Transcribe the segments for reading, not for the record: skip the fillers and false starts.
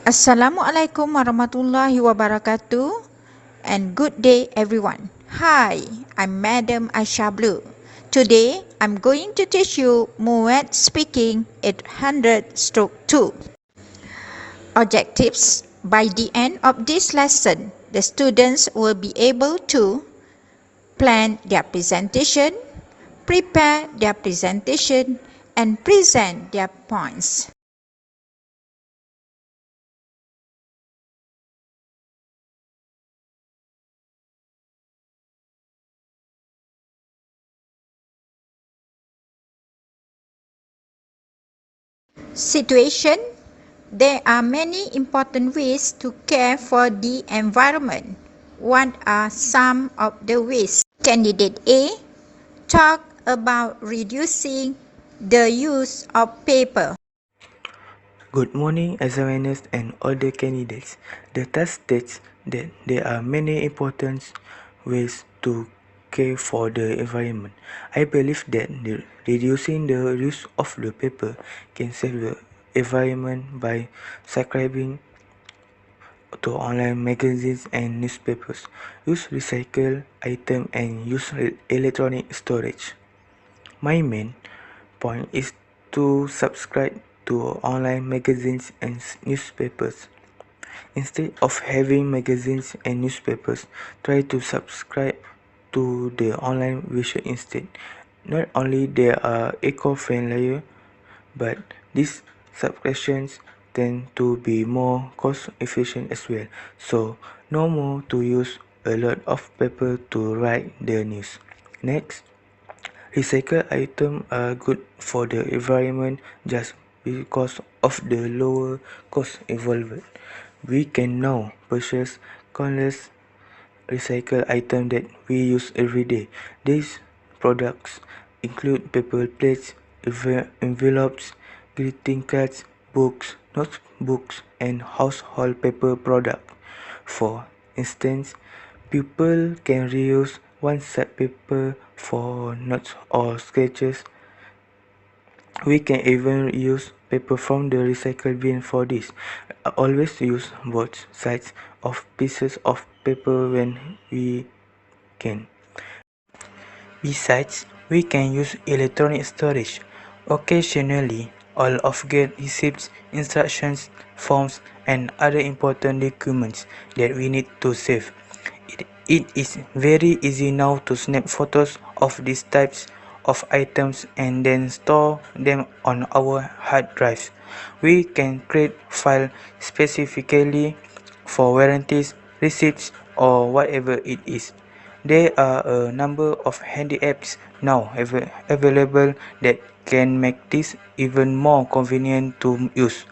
Assalamualaikum warahmatullahi wabarakatuh and good day everyone. Hi, I'm Madam Aisha Blue. Today, I'm going to teach you Muet speaking 800-2. Objectives. By the end of this lesson, the students will be able to plan their presentation, prepare their presentation, and present their points. Situation. There are many important ways to care for the environment. What are some of the ways? Candidate A. Talk about reducing the use of paper. Good morning, examiners and all the candidates. The task states that there are many important ways to care for the environment. I believe that reducing the use of the paper can save the environment by subscribing to online magazines and newspapers. Use recycled items and use electronic storage. My main point is to subscribe to online magazines and newspapers. Instead of having magazines and newspapers, try to subscribe to the online version instead. Not only they are eco-friendlier, but these subscriptions tend to be more cost efficient as well. So no more to use a lot of paper to write the news. Next, recycled items are good for the environment just because of the lower cost involved. We can now purchase countless recycled items that we use every day. These products include paper plates, envelopes, greeting cards, books, notebooks, and household paper products. For instance, people can reuse one set paper for notes or sketches. We can even use paper from the recycle bin for this. Always use both sides of pieces of paper when we can. Besides, we can use electronic storage. Occasionally, all of get receipts, instructions, forms, and other important documents that we need to save. It is very easy now to snap photos of these types of items and then store them on our hard drives. We can create files specifically for warranties, receipts, or whatever it is. There are a number of handy apps now available that can make this even more convenient to use.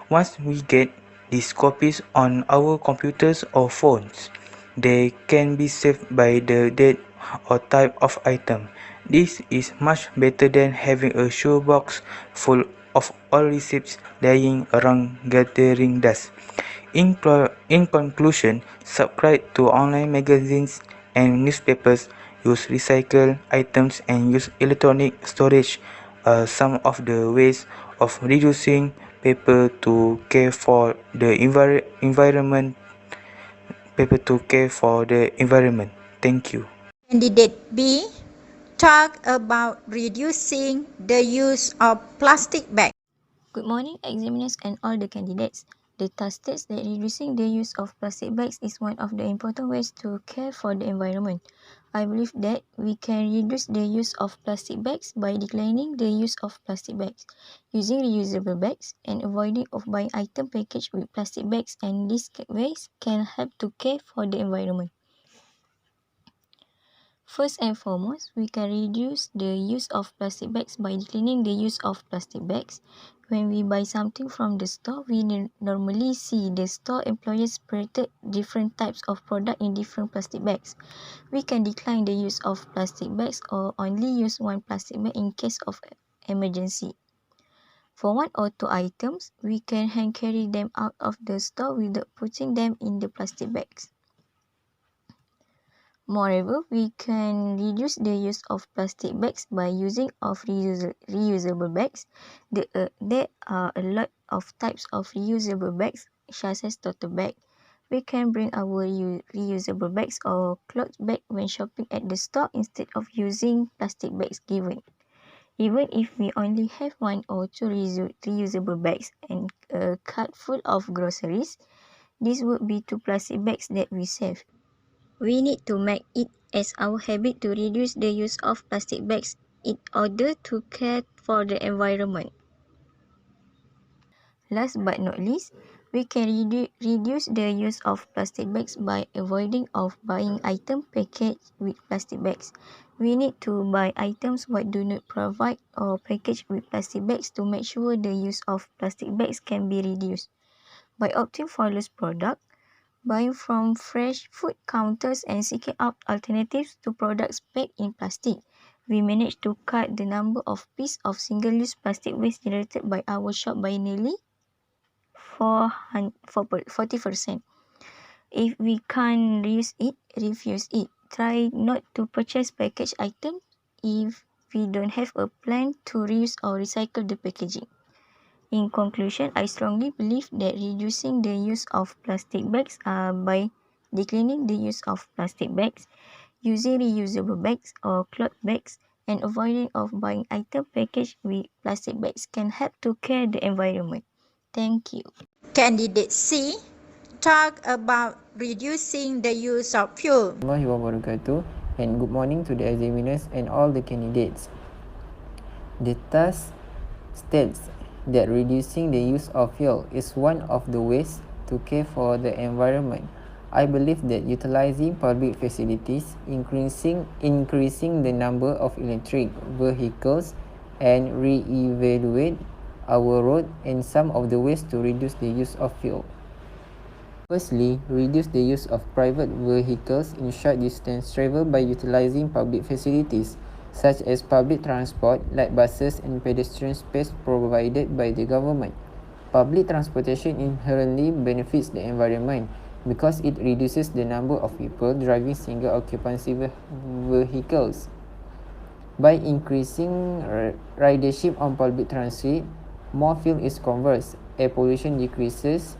Once we get these copies on our computers or phones, they can be saved by the date or type of item. This is much better than having a shoebox full of all receipts lying around gathering dust. In conclusion, subscribe to online magazines and newspapers, use recycled items, and use electronic storage are some of the ways of reducing paper to care for the environment. Paper to care for the environment. Thank you. Candidate B. Talk about reducing the use of plastic bags. Good morning, examiners and all the candidates. The task states that reducing the use of plastic bags is one of the important ways to care for the environment. I believe that we can reduce the use of plastic bags by declining the use of plastic bags, using reusable bags, and avoiding of buying items packaged with plastic bags, and these ways can help to care for the environment. First and foremost, we can reduce the use of plastic bags by declining the use of plastic bags. When we buy something from the store, we normally see the store employees separated different types of product in different plastic bags. We can decline the use of plastic bags or only use one plastic bag in case of emergency. For one or two items, we can hand carry them out of the store without putting them in the plastic bags. Moreover, we can reduce the use of plastic bags by using of reusable bags. There are a lot of types of reusable bags such as tote bag. We can bring our reusable bags or cloth bag when shopping at the store instead of using plastic bags given. Even if we only have one or two reusable bags and a cart full of groceries, this would be two plastic bags that we save. We need to make it as our habit to reduce the use of plastic bags in order to care for the environment. Last but not least, we can reduce the use of plastic bags by avoiding of buying items packaged with plastic bags. We need to buy items what do not provide or packaged with plastic bags to make sure the use of plastic bags can be reduced. By opting for loose product, buying from fresh food counters and seeking out alternatives to products packed in plastic, we managed to cut the number of pieces of single-use plastic waste generated by our shop by nearly 40%. If we can't reuse it, refuse it. Try not to purchase packaged items if we don't have a plan to reuse or recycle the packaging. In conclusion, I strongly believe that reducing the use of plastic bags by declining the use of plastic bags, using reusable bags or cloth bags, and avoiding of buying items packaged with plastic bags can help to care the environment. Thank you. Candidate C, talk about reducing the use of fuel. Warahmatullahi wabarakatuh, and good morning to the examiners and all the candidates. The task states that reducing the use of fuel is one of the ways to care for the environment. I believe that utilizing public facilities, increasing the number of electric vehicles, and re-evaluate our road and some of the ways to reduce the use of fuel. Firstly, reduce the use of private vehicles in short distance travel by utilizing public facilities, such as public transport like buses and pedestrian space provided by the government. Public transportation inherently benefits the environment because it reduces the number of people driving single occupancy vehicles. By increasing ridership on public transit, more fuel is conserved, air pollution decreases,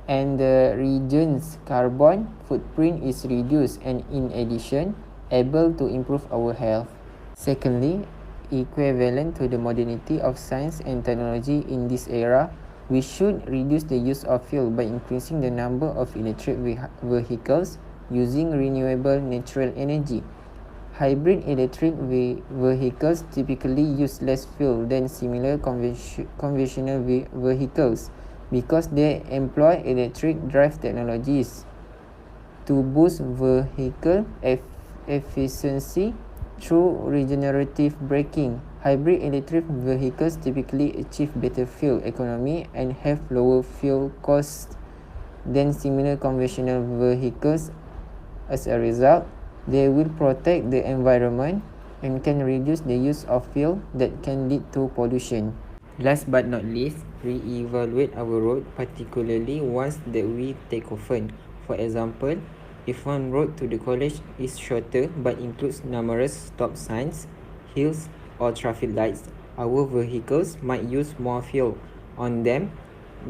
and the region's carbon footprint is reduced and in addition able to improve our health. Secondly, equivalent to the modernity of science and technology in this era, we should reduce the use of fuel by increasing the number of electric vehicles using renewable natural energy. Hybrid electric vehicles typically use less fuel than similar conventional vehicles because they employ electric drive technologies. To boost vehicle efficiency through regenerative braking, hybrid electric vehicles typically achieve better fuel economy and have lower fuel costs than similar conventional vehicles. As a result, they will protect the environment and can reduce the use of fuel that can lead to pollution. Last but not least, re-evaluate our road, particularly ones that we take often. For example, if one road to the college is shorter but includes numerous stop signs, hills, or traffic lights, our vehicles might use more fuel on them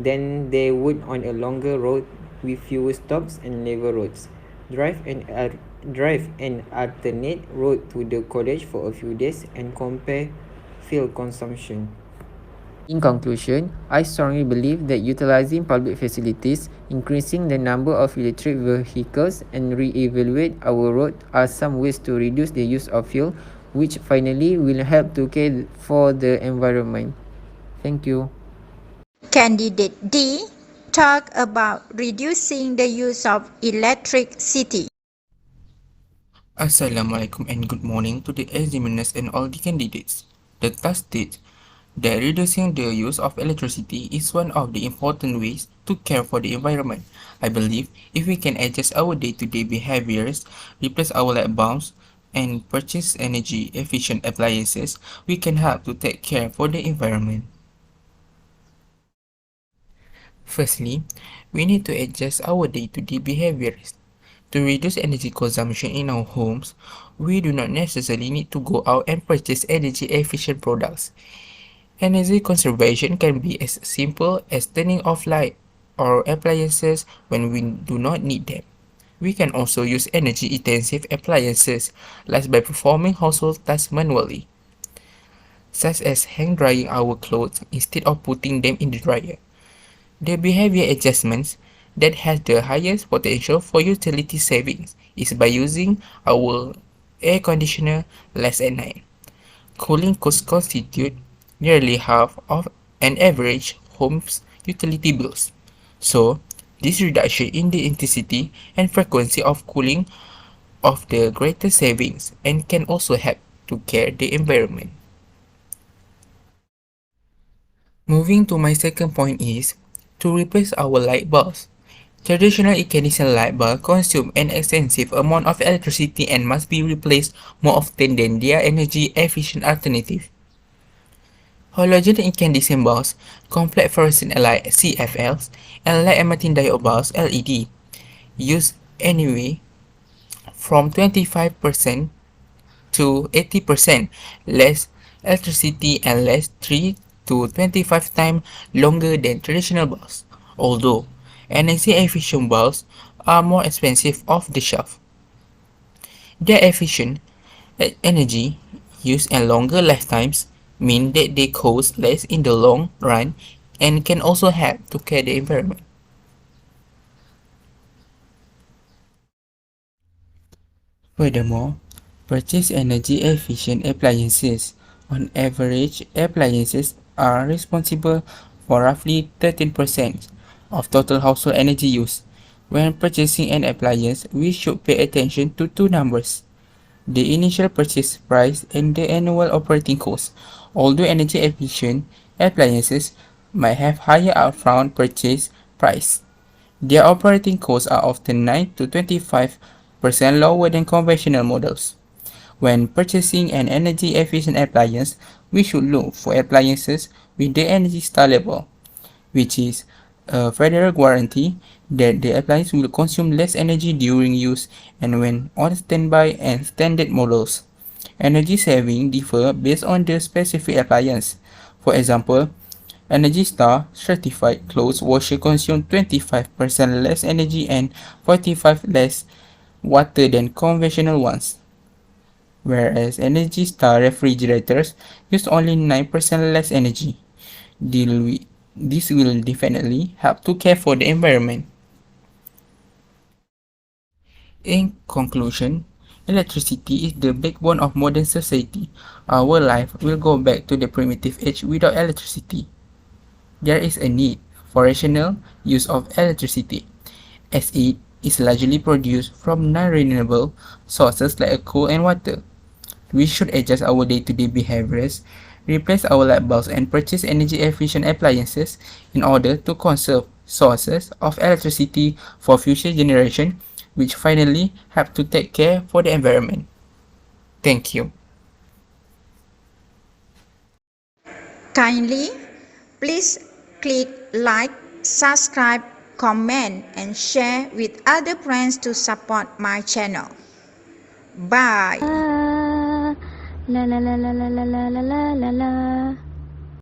than they would on a longer road with fewer stops and level roads. Drive an alternate road to the college for a few days and compare fuel consumption. In conclusion, I strongly believe that utilizing public facilities, increasing the number of electric vehicles, and re-evaluate our road are some ways to reduce the use of fuel, which finally will help to care for the environment. Thank you. Candidate D, talk about reducing the use of electricity. Assalamualaikum and good morning to the examiners and all the candidates. The task states that reducing the use of electricity is one of the important ways to care for the environment. I believe if we can adjust our day-to-day behaviors, replace our light bulbs, and purchase energy-efficient appliances, we can help to take care for the environment. Firstly, we need to adjust our day-to-day behaviors. To reduce energy consumption in our homes, we do not necessarily need to go out and purchase energy-efficient products. Energy conservation can be as simple as turning off light our appliances when we do not need them. We can also use energy-intensive appliances, like by performing household tasks manually, such as hang-drying our clothes instead of putting them in the dryer. The behavior adjustments that has the highest potential for utility savings is by using our air conditioner less at night. Cooling costs constitute nearly half of an average home's utility bills. So, this reduction in the intensity and frequency of cooling of the greatest savings and can also help to care the environment. Moving to my second point is to replace our light bulbs. Traditional incandescent light bulbs consume an extensive amount of electricity and must be replaced more often than their energy-efficient alternative. Halogen incandescent bulbs, complex fluorescent light (CFLs), and light-emitting diode bulbs (LED) use anyway from 25% to 80% less electricity and last 3 to 25 times longer than traditional bulbs, although energy-efficient bulbs are more expensive off the shelf. Their efficient energy use and longer lifetimes mean that they cost less in the long run and can also help to care the environment. Furthermore, purchase energy-efficient appliances. On average, appliances are responsible for roughly 13% of total household energy use. When purchasing an appliance, we should pay attention to two numbers: the initial purchase price and the annual operating cost. Although energy-efficient appliances might have higher upfront purchase price, their operating costs are often 9 to 25% lower than conventional models. When purchasing an energy-efficient appliance, we should look for appliances with the Energy Star label, which is a federal guarantee that the appliance will consume less energy during use and when on standby, and standard models. Energy saving differ based on the specific appliance. For example, Energy Star certified clothes washer consume 25% less energy and 45% less water than conventional ones, whereas Energy Star refrigerators use only 9% less energy. This will definitely help to care for the environment. In conclusion, electricity is the backbone of modern society. Our life will go back to the primitive age without electricity. There is a need for rational use of electricity, as it is largely produced from non-renewable sources like coal and water. We should adjust our day-to-day behaviors, replace our light bulbs, and purchase energy-efficient appliances in order to conserve sources of electricity for future generations, which finally help to take care for the environment. Thank you. Kindly, please click like, subscribe, comment, and share with other friends to support my channel. Bye. La la la la la la la la la la.